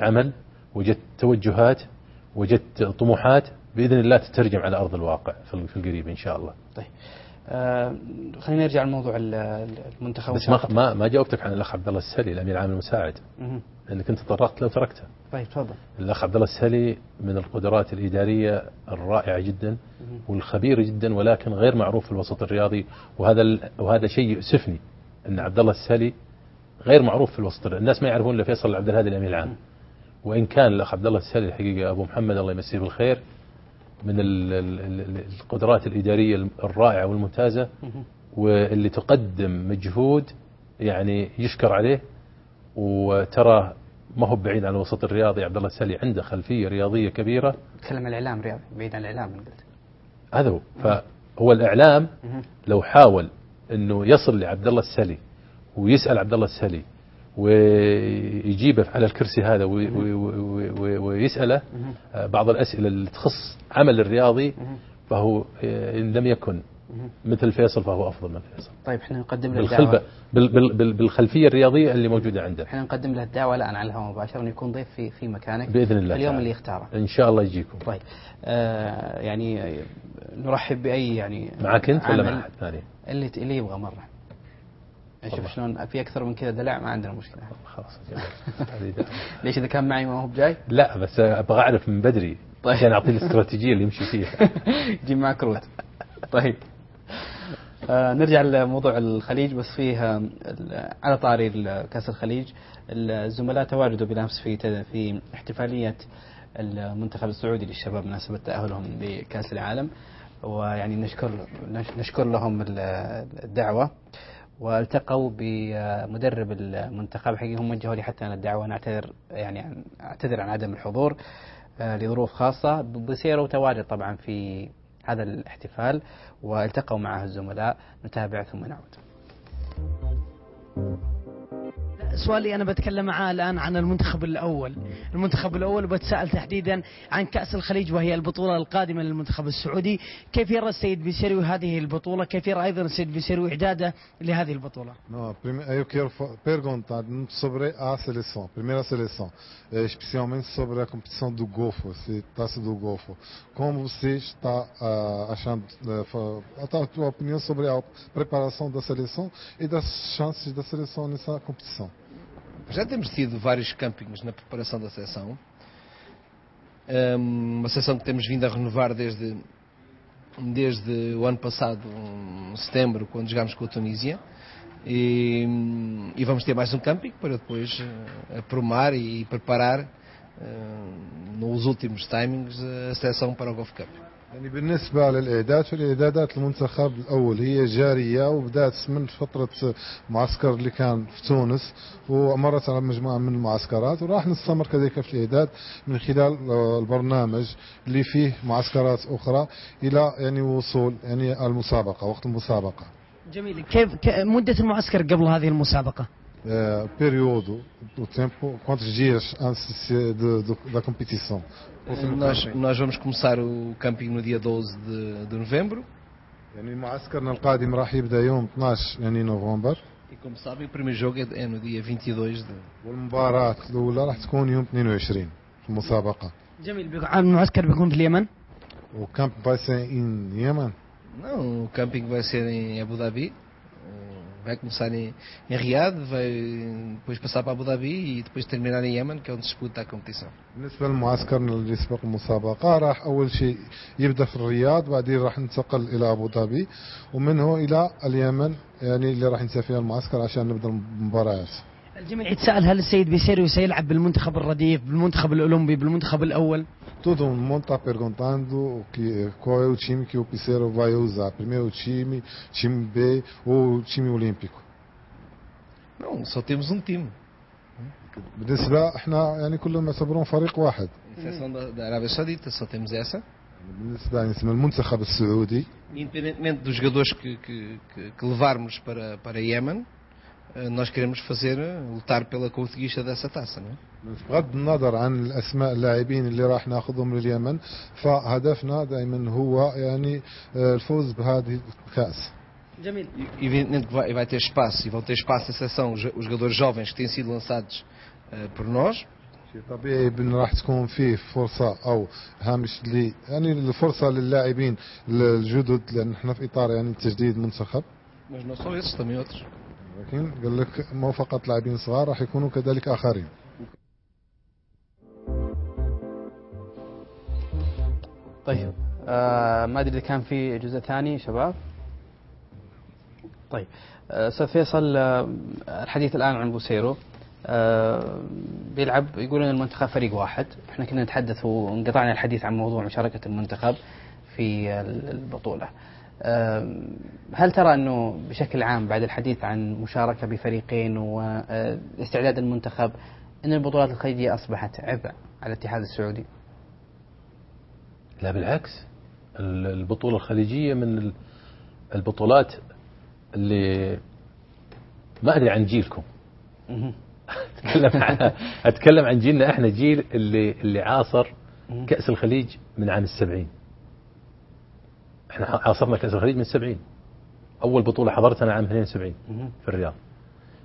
عمل، وجدت توجهات، وجدت طموحات بإذن الله تترجم على أرض الواقع في القريب إن شاء الله. طيب خلينا نرجع لموضوع المنتخب. بس ما جاوبتك عن الأخ عبد الله السلي الأمير العام المساعد، لأنك أنت تطرقت لو تركته. طيب تفضل. الأخ عبد الله السلي من القدرات الإدارية الرائعة جدا والخبير جدا، ولكن غير معروف في الوسط الرياضي، وهذا شيء يؤسفني أن عبد الله السلي غير معروف في الوسط الرياضي. الناس ما يعرفون إلا فيصل عبد الهادي الأمير العام، وإن كان الأخ عبد الله السلي الحقيقة أبو محمد الله يمسيه بالخير من القدرات الإدارية الرائعة والممتازة، واللي تقدم مجهود يعني يشكر عليه. وترى ما هو بعيد عن الوسط الرياضي، عبد الله السلي عنده خلفية رياضية كبيرة. تكلم عن الإعلام رياضي، بعيد عن الإعلام قلت. هذا هو. فهو الإعلام لو حاول إنه يصل لعبد الله السلي ويسأل عبد الله السلي ويجيبه على الكرسي هذا ويسأله بعض الأسئلة اللي تخص عمل الرياضي، فهو إن لم يكن مثل فيصل فهو أفضل من فيصل. طيب احنا نقدم له الدعوة بالخلفية الرياضية اللي موجودة عنده. احنا نقدم له الدعوة الآن على الهواء مباشرة أن يكون ضيف في مكانك بإذن الله في اليوم اللي يختاره إن شاء الله يجيكم. طيب يعني نرحب بأي يعني معك أنت ولا مع أحد ثاني اللي يبغى مرة. شوف شلون في أكثر من كذا دلع ما عندنا مشكلة. خلاص ليش إذا كان معي ما هو بجاي؟ لا بس أبغى أعرف من بدري عشان أعطيه الاستراتيجية اللي يمشي فيها. جيب معك روت. طيب نرجع لموضوع الخليج، بس فيه على طاري كأس الخليج الزملاء تواجدوا بالأمس في احتفالية المنتخب السعودي للشباب مناسبة تأهلهم لكأس العالم، ويعني نشكر لهم الدعوة، والتقوا بمدرب المنتخب. حقيقة هم وجهوا لي حتى أنا الدعوة، أنا أعتذر عن عدم الحضور لظروف خاصة. بصيروا تواجد طبعا في هذا الاحتفال والتقوا معه الزملاء. نتابع ثم نعود. سؤالي أنا بتكلم معاه الآن عن المنتخب الأول وبتسأل تحديدا عن كأس الخليج، وهي البطولة القادمة للمنتخب السعودي. كيف يرى السيد بيسيروي هذه البطولة؟ كيف يرى أيضا السيد بيسيروي إعداده لهذه البطولة؟ Eu quero perguntar sobre a seleção, primeira seleção, especialmente sobre a competição do Golfo, Taça do Golfo. Como você está achando, a tua opinião sobre a preparação da seleção e das chances da seleção nessa competição? Já temos tido vários campings na preparação da seleção, uma seleção que temos vindo a renovar desde o ano passado, em setembro, quando jogámos com a Tunísia, e vamos ter mais um camping para depois aprumar e preparar nos últimos timings a seleção para o Golf Cup. يعني بالنسبة للإعداد فالإعدادات المنتخب الأول هي جارية، وبدأت من فترة معسكر اللي كان في تونس، ومرت على مجموعة من المعسكرات، وراح نستمر كذلك في الإعداد من خلال البرنامج اللي فيه معسكرات أخرى إلى يعني وصول يعني المسابقة، وقت المسابقة. جميل. كيف مدة المعسكر قبل هذه المسابقة؟ Período do tempo, quantos dias antes da competição? Nós vamos começar o camping no dia 12 de novembro. يعني معسكرنا القادم راح يبدأ يوم 12 يعني نوفمبر. E como sabem, o primeiro jogo é no dia 22 de. والمباراة الأولى راح تكون يوم 22 في المسابقة. جميل. المعسكر بيكون في اليمن؟ O campo vai ser em Yemen? Não, o camping vai ser em Abu Dhabi. Vai começar em Riad, vai depois passar para Abu Dhabi e depois terminar em Yemen, que é onde se disputa a competição. بالنسبة للمعسكر اللي يسبق المسابقة راح أول شيء يبدأ في الرياض، بعدين راح ننتقل إلى أبو ظبي، ومنه إلى اليمن يعني اللي راح ننتهي فيها المعسكر عشان نبدأ المباريات. الجميع يتساءل هل السيد بيسيروي سيلعب بالمنتخب الرديف، بالمنتخب الأولمبي، بالمنتخب الأول؟ Todo mundo está perguntando qual é o time que o Piseiro vai usar. Primeiro time B ou time olímpico? Não, só temos um time. بالنسبة احنا يعني كلهم يعتبرون فريق واحد. A seleção da Arábia Saudita só temos essa. بالنسبة يعني اسم المنتخب السعودي. Independentemente dos jogadores que levarmos para Yemen, nós queremos lutar pela conquista dessa taça, não é? بغض النظر عن الأسماء اللاعبين اللي راح ناخذهم لليمن، فهدفنا دائما هو يعني الفوز بهذه الكأس. Jamil. Evidentemente que vai ter espaço, e vão ter espaço na seleção os jogadores jovens que têm sido lançados por nós, شيء طبيعي بأن راح تكون فيه فرصة أو هامش لي يعني الفرصة للاعبين الجدد، لأن احنا في إطار يعني تجديد منتخب. Mas não só esses, também outros. لكن قال لك مو فقط لاعبين صغار، راح يكونوا كذلك آخرين. طيب ما ادري اذا كان في جزء ثاني شباب. طيب استاذ فيصل، الحديث الان عن بوسيرو. بيلعب، يقول ان المنتخب فريق واحد. احنا كنا نتحدث وانقطعنا الحديث عن موضوع مشاركة المنتخب في البطولة. هل ترى انه بشكل عام بعد الحديث عن مشاركة بفريقين واستعداد المنتخب ان البطولات الخليجية اصبحت عبء على الاتحاد السعودي؟ لا بالعكس، البطولة الخليجية من البطولات اللي ما أدري عن جيلكم. أتكلم عن جيلنا احنا، جيل اللي عاصر كأس الخليج من عام 70. احنا عاصرنا كأس الخليج من 70. أول بطولة حضرتها عام 72 في الرياض.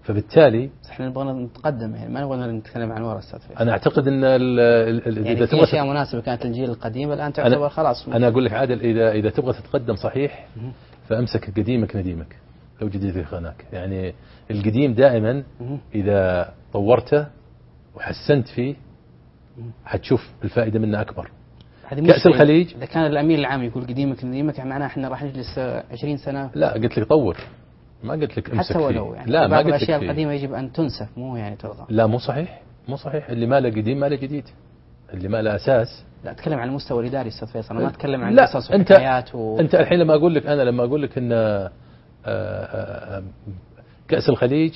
فبالتالي احنا نبغى نتقدم، يعني ما نبغى نتكلم عن ورا استاذ فيصل. انا اعتقد ان يعني في اشياء مناسبه كانت الجيل القديم الان تعتبر خلاص. انا اقول لك عادل، اذا تبغى تتقدم صحيح فامسك قديمك نديمك لو جديد خاناك. يعني القديم دائما اذا طورته وحسنت فيه حتشوف الفائده منه اكبر. كأس الخليج اذا كان الامير العام يقول قديمك نديمك، يعني معناه احنا راح نجلس 20 سنه. لا قلت لك طور، ما قلت لك امسك حتى ولو يعني لا، ما قلت لك الاشياء القديمه يجب ان تنسف، مو يعني تلغى. لا مو صحيح، مو صحيح. اللي ما له قديم ما له جديد، اللي ما له اساس. لا اتكلم عن المستوى الاداري استاذ فيصل، انا ما اتكلم عن لا قصص وحكايات انت الحين لما اقول لك، انا لما اقول لك ان كأس الخليج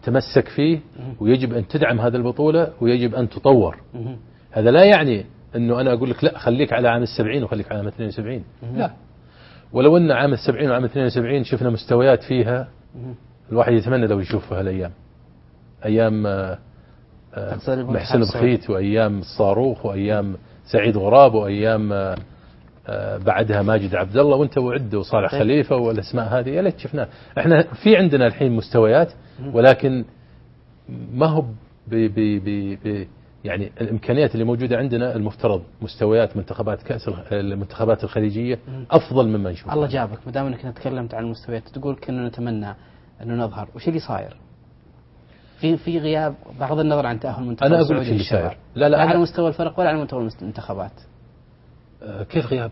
تمسك فيه ويجب ان تدعم هذه البطولة ويجب ان تطور. هذا لا يعني انه انا اقول لك لا خليك على عام 70 وخليك على عام 72. لا، ولو ان عام 70 وعام 72 شفنا مستويات فيها الواحد يتمنى لو يشوفها هالايام، ايام محسن بخيت وايام الصاروخ وايام سعيد غراب وايام بعدها ماجد عبد الله وانت وعد وصالح خليفه والاسماء هذه. يا ليت شفناها. احنا في عندنا الحين مستويات، ولكن ما هو يعني الامكانيات اللي موجوده عندنا. المفترض مستويات منتخبات المنتخبات الخليجيه افضل مما نشوف. الله جابك، ما دام انك تكلمت عن المستويات، تقول كنا نتمنى انه نظهر، وش اللي صاير؟ في غياب، بغض النظر عن تاهل المنتخب انا اقول لك اللي صاير. لا على مستوى الفرق ولا على مستوى المنتخبات. كيف غياب؟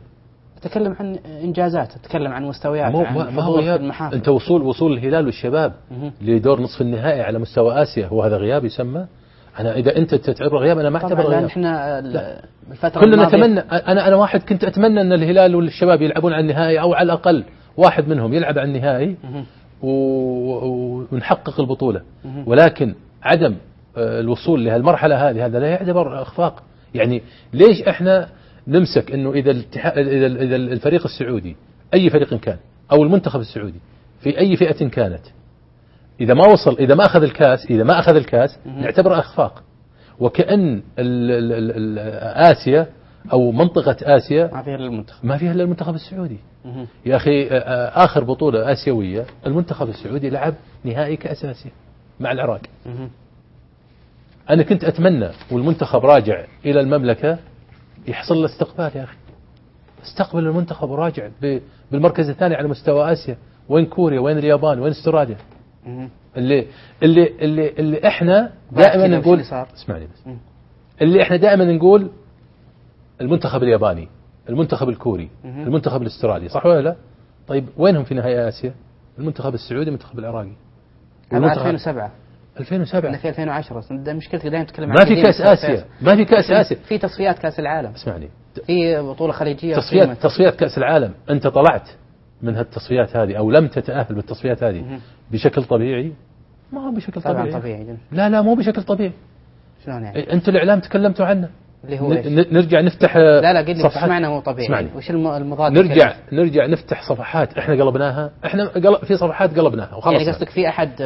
أتكلم عن إنجازات، أتكلم عن مستويات، ما هو غياب. أنت وصول الهلال والشباب لدور نصف النهائي على مستوى آسيا، هو هذا غياب يسمى؟ أنا إذا أنت تعتبر غياب أنا ما أعتبر غياب. إحنا بالفترة كنا نتمنى، أنا واحد كنت أتمنى أن الهلال والشباب يلعبون على النهائي، أو على الأقل واحد منهم يلعب على النهائي ونحقق البطولة. ولكن عدم الوصول لهالمرحلة هذه هذا لا يعتبر إخفاق. يعني ليش إحنا نمسك انه اذا الفريق السعودي اي فريق كان او المنتخب السعودي في اي فئة كانت، اذا ما وصل، اذا ما اخذ الكاس نعتبر اخفاق، وكأن آسيا او منطقة آسيا ما فيها الا المنتخب السعودي. يا اخي اخر بطولة آسيوية المنتخب السعودي لعب نهائي كأس آسيا مع العراق. انا كنت اتمنى والمنتخب راجع الى المملكة يحصل له استقبال. يا أخي استقبل المنتخب وراجع بالمركز الثاني على مستوى آسيا. وين كوريا؟ وين اليابان؟ وين استراليا؟ اللي احنا دائما نقول، اسمعني بس، اللي احنا دائما نقول المنتخب الياباني، المنتخب الكوري، المنتخب الاسترالي، صح ولا لا؟ طيب وينهم في نهائي آسيا؟ المنتخب السعودي، المنتخب العراقي. 2007 احنا في 2010. مشكلتك دائما تتكلم عن ما في كاس اسيا، ما في كاس اسيا، في تصفيات كاس العالم. اسمعني، في بطوله خليجيه، تصفيات كاس العالم. انت طلعت من هالتصفيات هذه او لم تتاهل بالتصفيات هذه بشكل طبيعي؟ ما هو بشكل طبيعي. لا مو بشكل طبيعي. شلون يعني؟ انتم الاعلام تكلمتوا عنه اللي هو نرجع نفتح لا قل لي معنى مو طبيعي. وش المضاد؟ نرجع نفتح صفحات احنا قلبناها. احنا في صفحات قلبناها وخلاص. يعني قصدك في احد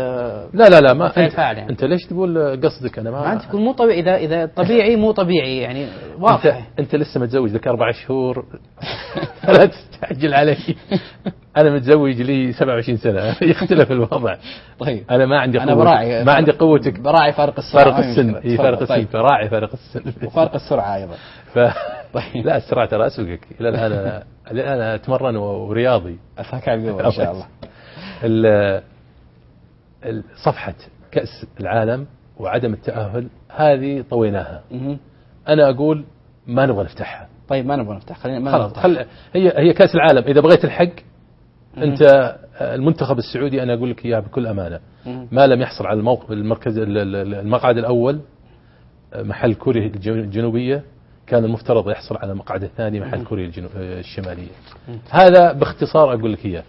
لا ما فعل يعني. انت ليش تقول قصدك؟ انا ما انت تقول مو طبيعي. اذا طبيعي مو طبيعي يعني واضح. انت لسه متزوج لك 4 شهور لا تستعجل علي. أنا متزوج لي 27 سنة يختلف الوضع. طيب أنا ما عندي أنا قوة، براعي، ما عندي قوتك، براعي فارق السرعة، فارق السن، إيه فارق السن، طيب. فراعي فارق السن وفارق السرعة أيضا. ف... طيب. لا السرعة ترى أسوقك إلى الآن. أنا أتمرن ورياضي. أفاك على القوة إن شاء الله. صفحة كأس العالم وعدم التأهل هذه طويناها. مه. أنا أقول ما نبغى نفتحها. طيب ما نبغى نفتح، خلينا ما خلاص نفتح. هي كأس العالم إذا بغيت الحق. أنت المنتخب السعودي أنا أقول لك إياها بكل أمانة، ما لم يحصل على المقعد الأول محل كوريا الجنوبية، كان المفترض يحصل على المقعد الثاني محل كوريا الشمالية. هذا باختصار أقول لك إياه.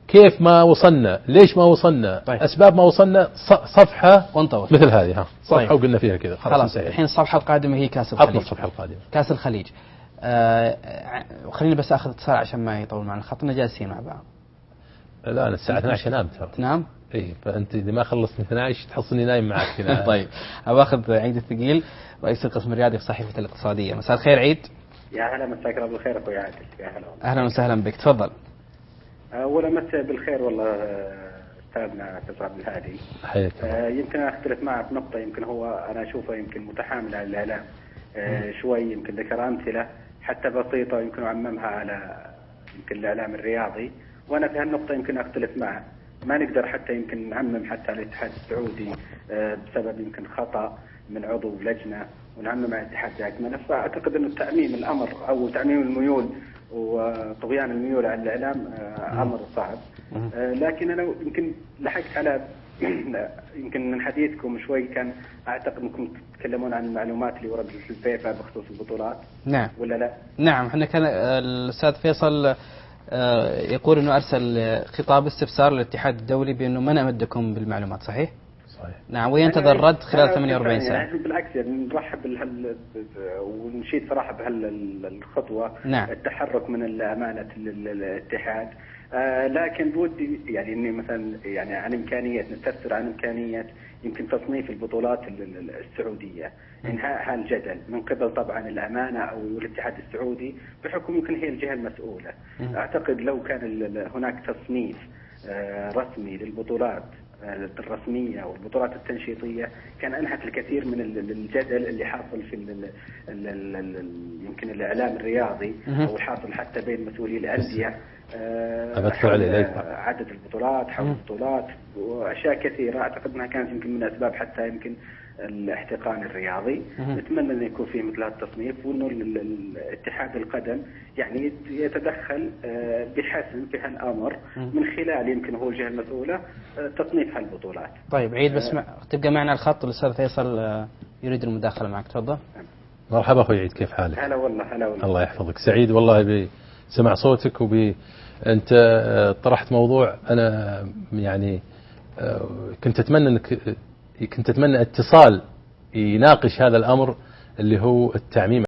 كيف ما وصلنا، ليش ما وصلنا، طيب. أسباب ما وصلنا، صفحة وانطوت مثل هذه، صفحة طيب. وقلنا فيها كذا خلاص. الحين الصفحة القادمة هي كأس الخليج. الصفحة القادمة كأس الخليج. خليني بس أخذ اتصال عشان ما يطول معنا خطنا، جالسين مع بعض. لا أنا الساعة 12 أنام ترى. تنام؟ إيه، فأنت إذا ما خلصت من 12 تحصني نايم معك هنا. طيب أبى أخذ عيد الثقيل، رئيس القسم الرياضي في صحيفة الاقتصادية. مساء الخير عيد. يا هلا، مساك الله بالخير اخوي عادل. يا هلا والله. اهلا وسهلا بك، تفضل. اولا مساء بالخير والله استاذنا فيصل عبد الهادي. حياك الله. يمكن اختلف معك بنقطه، يمكن هو انا اشوفه يمكن متحامل على الاعلام شوي، يمكن ذكر امثله حتى بسيطه يمكن عممها على يمكن الاعلام الرياضي، وانا في هالنقطه يمكن اختلف معه. ما نقدر حتى يمكن نعمم حتى على الاتحاد السعودي بسبب يمكن خطا من عضو لجنه ونعمم على الاتحاد اكمله. فاعتقد انه تعميم الامر او تعميم الميول وطغيان الميول على الاعلام امر صعب. لكن انا يمكن لحقت على يمكن من حديثكم شوي كان اعتقد انكم تتكلمون عن المعلومات اللي وردت في الفيفا بخصوص البطولات. نعم ولا لا؟ نعم، احنا كان الاستاذ فيصل يقول انه ارسل خطاب استفسار للاتحاد الدولي بانه ما نمدكم بالمعلومات، صحيح؟ صحيح. نعم، وينتظر رد خلال 48 ساعة. يعني بالعكس يعني نرحب ونشيد صراحة بهالخطوة. نعم. التحرك من أمانة الاتحاد. لكن بودي يعني اني مثلا يعني عن امكانيه نستفسر عن امكانيه يمكن تصنيف البطولات السعوديه، انهاء هالجدل من قبل طبعا الامانه او الاتحاد السعودي بحكم يمكن هي الجهه المسؤوله. اعتقد لو كان هناك تصنيف رسمي للبطولات الرسميه والبطولات التنشيطيه كان انهت الكثير من الجدل اللي حاصل في يمكن الاعلام الرياضي او الحاصل حتى بين مسؤولي الانديه. عدد البطولات، حول البطولات واشياء كثيره. اعتقد انها كانت يمكن من اسباب حتى يمكن الاحتقان الرياضي. نتمنى انه يكون فيه مثل هذا التصنيف، وانه الاتحاد القدم يعني يتدخل بحسم في هالامر من خلال يمكن هو الجهه المسؤوله تصنيف هالبطولات. طيب عيد بس تبقى معنا الخط، الاستاذ فيصل يريد المداخله معك، تفضل. مرحبا اخوي عيد، كيف حالك؟ هلا والله. هلا والله. الله يحفظك، سعيد والله بسمع صوتك انت طرحت موضوع انا يعني كنت اتمنى اتصال يناقش هذا الامر اللي هو التعميم